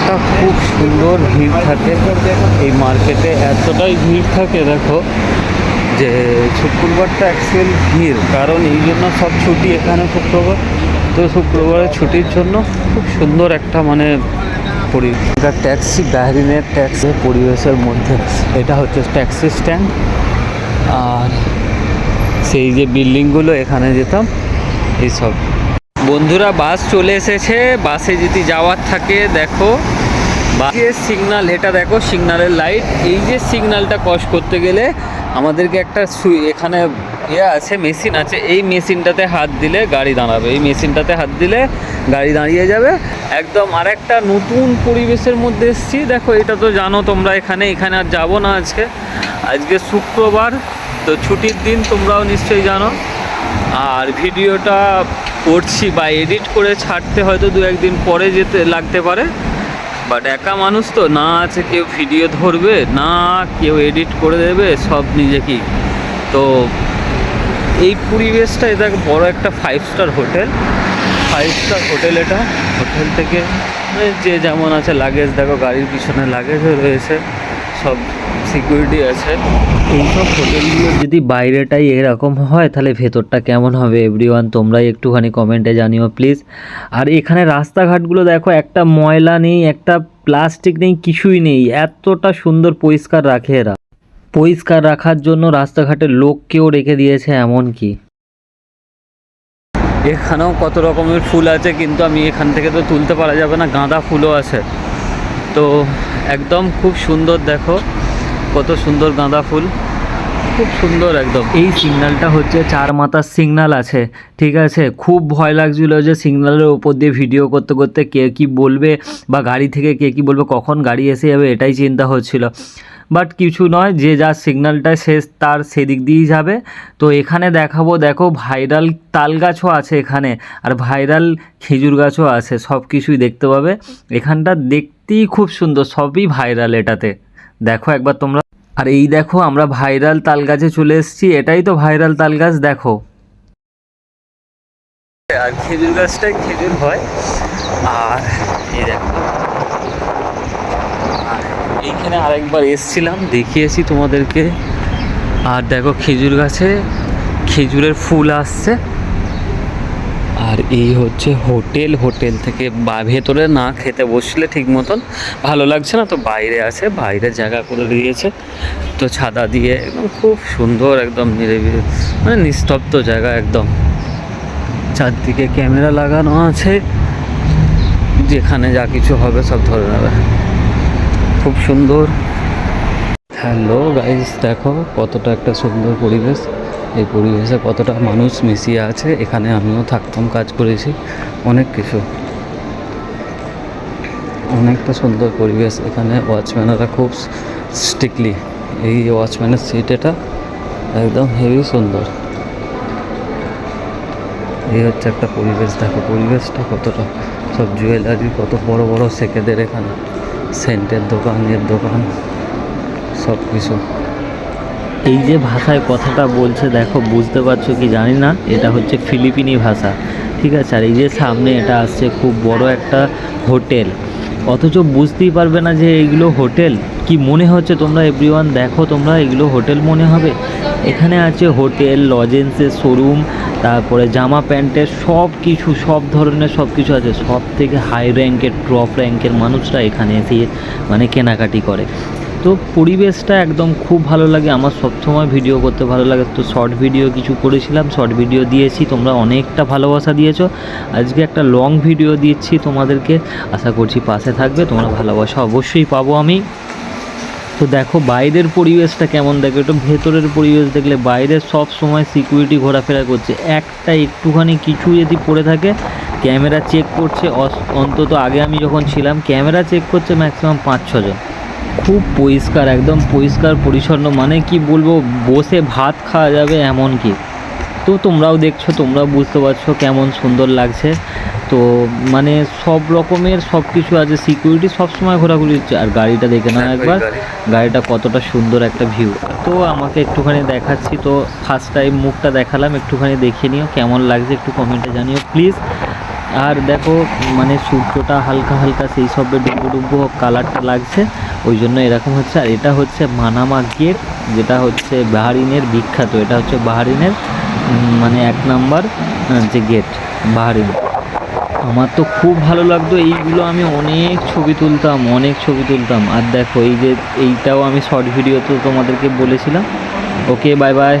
একটা খুব সুন্দর ভিড় থাকে এই মার্কেটে, এতটাই ভিড় থাকে দেখো যে শুক্রবারটা অ্যাকচুয়াল ভিড়, কারণ এই জন্য সব ছুটি এখানে শুক্রবার। তো শুক্রবারের ছুটির জন্য খুব সুন্দর একটা মানে ট্যাক্সি, বাহরিনের ট্যাক্সি পরিবেশের মধ্যে। এটা হচ্ছে ট্যাক্সি স্ট্যান্ড, আর সেই যে বিল্ডিংগুলো এখানে যেতাম এইসব। বন্ধুরা বাস চলে এসেছে, বাসে যদি যাওয়ার থাকে দেখো যে সিগনাল, এটা দেখো সিগনালের লাইট। এই যে সিগনালটা ক্রস করতে গেলে আমাদেরকে একটা এখানে আছে, মেশিন আছে, এই মেশিনটাতে হাত দিলে গাড়ি দাঁড়াবে, এই মেশিনটাতে হাত দিলে গাড়ি দাঁড়িয়ে যাবে একদম। আর একটা নতুন পরিবেশের মধ্যে এসেছি দেখো, এটা তো জানো তোমরা, এখানে আর যাবো না আজকে শুক্রবার, তো ছুটির দিন, তোমরাও নিশ্চয়ই জানো। আর ভিডিওটা করছি বা এডিট করে ছাড়তে হয়তো 2-1 দিন পরে যেতে লাগতে পারে, বাট একা মানুষ তো, না আছে কেউ ভিডিও ধরবে, না কেউ এডিট করে দেবে, সব নিজেকেই। তো এই পরিবেশটা, এটা বড় একটা 5 স্টার হোটেল, 5 স্টার হোটেল। এটা হোটেল থেকে যে যেমন আছে লাগেজ দেখো, গাড়ির পিছনে লাগেজও রয়েছে, সব সিকিউরিটি আছে। এইসব হোটেলগুলো যদি বাইরেটাই এরকম হয় তাহলে ভেতরটা কেমন হবে এভরিওয়ান, তোমরাই একটুখানি কমেন্টে জানিও প্লিজ। আর এখানে রাস্তাঘাটগুলো দেখো, একটা ময়লা নেই, একটা প্লাস্টিক নেই, কিছুই নেই, এতটা সুন্দর পরিষ্কার রাখে এরা। পরিষ্কার রাখার জন্য রাস্তাঘাটে লোককেও রেখে দিয়েছে এমন কি। এখানেও কত রকমের ফুল আছে, কিন্তু আমি এখান থেকে তো তুলতে পারা যাবে না, গাঁদা ফুলও আছে। তো একদম খুব সুন্দর, দেখো কত সুন্দর গাঁদা ফুল, খুব সুন্দর একদম। এই সিগন্যালটা হচ্ছে 4 মাথার সিগন্যাল আছে, ঠিক আছে। খুব ভয় লাগছিল যে সিগন্যালের ওপর দিয়ে ভিডিও করতে করতে কে কী বলবে, বা গাড়ি থেকে কে কী বলবে, কখন গাড়ি এসে যাবে, এটাই চিন্তা হচ্ছিল। বাট কিছু নয়, যে যার সিগন্যালটা শেষ তার সেদিক দিয়েই যাবে। তো এখানে দেখাবো, দেখো ভাইরাল তাল গাছও আছে এখানে, আর ভাইরাল খেজুর গাছও আছে, সব কিছুই দেখতে পাবে। এখানটা দেখতেই খুব সুন্দর, সবই ভাইরাল এটাতে, দেখো একবার তোমরা। আর এই দেখো আমরা ভাইরাল তাল গাছে চলে এসেছি, এটাই তো ভাইরাল তাল গাছ দেখো। আর খেজুর গাছটাই খেজুর হয়। আর এই দেখো, এইখানে আরেকবার এসছিলাম, দেখিয়েছি তোমাদেরকে। আর দেখো খেজুর গাছে খেজুরের ফুল আসছে। আর এই হচ্ছে হোটেল, হোটেল থেকে ভেতরে না খেতে বসলে ঠিক মতন ভালো লাগছে না, তো বাইরে আছে, বাইরে জায়গা করে দিয়েছে, তো ছাদা দিয়ে একদম খুব সুন্দর, একদম নিরিবিলি, মানে নিস্তব্ধ জায়গা একদম। চারদিকে ক্যামেরা লাগানো আছে, যেখানে যা কিছু হবে সব ধরে নেবে, খুব সুন্দর। হ্যালো গাইস, দেখো কতটা একটা সুন্দর পরিবেশ, এই পরিবেশে কতটা মানুষ মিশিয়ে আছে। এখানে আমিও থাকতাম, কাজ করেছি, অনেক কিছু, অনেকটা সুন্দর পরিবেশ। এখানে ওয়াচম্যানেরা খুব স্ট্রিক্টলি, এই ওয়াচম্যানের সিট এটা একদম হেভি সুন্দর। এই হচ্ছে একটা পরিবেশ, দেখো পরিবেশটা কতটা, সব জুয়েলারি, কত বড় বড় সেকেদের এখানে, সেন্টের দোকান, এর দোকান, সব কিছু। এই যে ভাষায় কথাটা বলছে দেখো, বুঝতে পারছো কি জানি না, এটা হচ্ছে ফিলিপিনি ভাষা, ঠিক আছে। আর এই যে সামনে এটা আসছে খুব বড় একটা হোটেল, অথচ বুঝতেই পারবে না যে এইগুলো হোটেল। কি মনে হচ্ছে তোমরা এভরিওয়ান, দেখো তোমরা, এগুলো হোটেল মনে হবে। এখানে আছে হোটেল, লজেন্সের শোরুম, তারপরে জামা প্যান্টের সব কিছু, সব ধরনের সব কিছু আছে। সব থেকে হাই র্যাঙ্কের, টপ র্যাঙ্কের মানুষরা এখানে এসে মানে কেনাকাটি করে। তো পরিবেশটা একদম খুব ভালো লাগে আমার, সবসময় ভিডিও করতে ভালো লাগে। তো শর্ট ভিডিও কিছু করেছিলাম, শর্ট ভিডিও দিয়েছি, তোমরা অনেকটা ভালোবাসা দিয়েছো। আজকে একটা লং ভিডিও দিচ্ছি তোমাদেরকে, আশা করছি পাশে থাকবে, তোমরা ভালোবাসা অবশ্যই পাবো আমি। তো দেখো বাইরের পরিবেশটা কেমন, দেখো একটু ভেতরের পরিবেশ দেখলে, বাইরে সব সময় সিকিউরিটি ঘোরাফেরা করছে, একটা একটুখানি কিছু যদি পড়ে থাকে ক্যামেরা চেক করছে। অন্তত আগে আমি যখন ছিলাম ক্যামেরা চেক করছে ম্যাক্সিমাম 5-6 জন। খুব পরিষ্কার, একদম পরিষ্কার পরিচ্ছন্ন, মানে কি বলবো, বসে ভাত খাওয়া যাবে এমন কি। তো তোমরাও দেখছো, তোমরাও বুঝতে পারছো কেমন সুন্দর লাগছে। তো মানে সব রকমের সব কিছু আছে, সিকিউরিটি সব সময় ঘোরাঘুরি হচ্ছে। আর গাড়িটা দেখে নাও একবার, গাড়িটা কতটা সুন্দর একটা ভিউ। তো আমাকে একটুখানি দেখাচ্ছি, তো ফার্স্ট টাইম মুখটা দেখালাম, একটুখানি দেখে নিও কেমন লাগছে, একটু কমেন্টে জানিও প্লিজ। আর দেখো মানে সূর্যটা হালকা হালকা সেই সবে ডুবো ডুবো কালারটা লাগছে, ওই জন্য এরকম হচ্ছে। আর এটা হচ্ছে মানামা গেট, যেটা হচ্ছে বাহরিনের বিখ্যাত, এটা হচ্ছে বাহরিনের মানে 1 নাম্বার যে গেট বাহরিন। আমার তো খুব ভালো লাগতো এইগুলো, আমি অনেক ছবি তুলতাম। আর দেখো এই যে এইটাও আমি শর্ট ভিডিওতে তোমাদেরকে বলেছিলাম। ওকে, বাই বাই।